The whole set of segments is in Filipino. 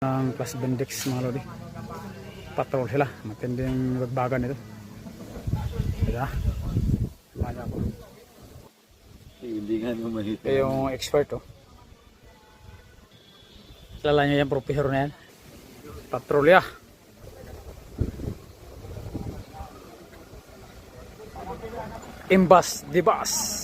Ang Class Bendix mga lodi, patrol sila, matinding bagbagan ito. Kaya wala ko, hindi nga mo mahita. yung expert kilala nyo yung professor na yan, patrolya. Imbas di bas.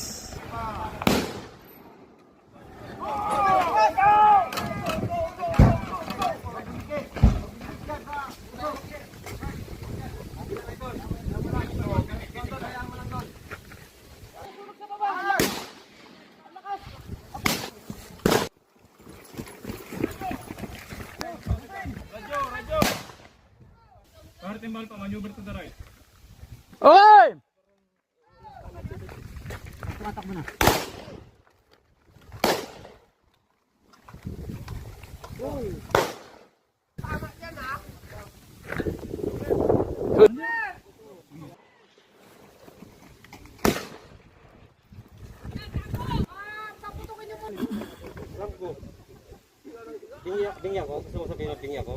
Timbal pa, maneuver to the right. Oy! Tatakbo na. Tama yan ha. Bingya ko, gusto mo sabihin ng bingya ko?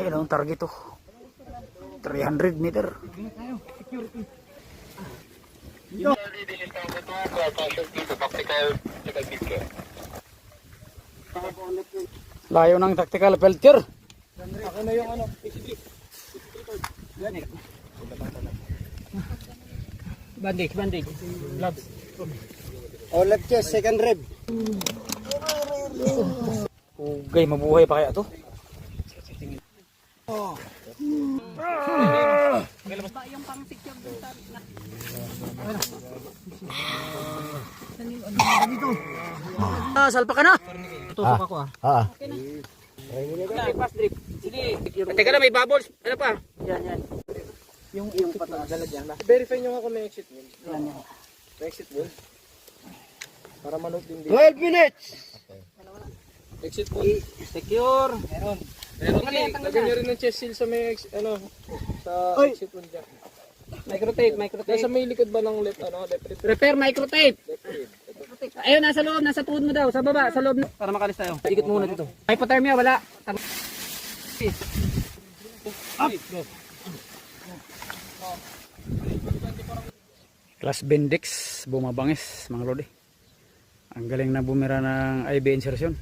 Ayun ang target 300 meter. Layo ng tactical peltier. Ako na yung ano, PCD. Bandage. Gloves. Oh, left chest, second rib. Ugay, mabuhay pa kaya to? Yung pang picture dun sa Salpa ka na. tutok ako Fast drip. Sige. Teka na, may bubbles. Ano pa? Yan. Yung patadala dyan. Verify nyo nga kung may exit wound. Yan. May exit wound. Para manood din dito. 12 minutes! Exit wound. Secure. Meron. Lagyan nyo rin ng chest seal sa may, sa exit wound dyan. Microtape. Nasa may likod ba ng left, left rib? Repair microtape. Left rib. Ayun, nasa loob, nasa tuhod mo daw, sa baba, sa loob. Para makalis tayo. Ikot muna dito. Hypothermia, wala. Class Bendix, bumabangis mga lodi. Ang galing na bumira ng IV insertion.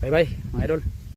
Bye bye mga idol.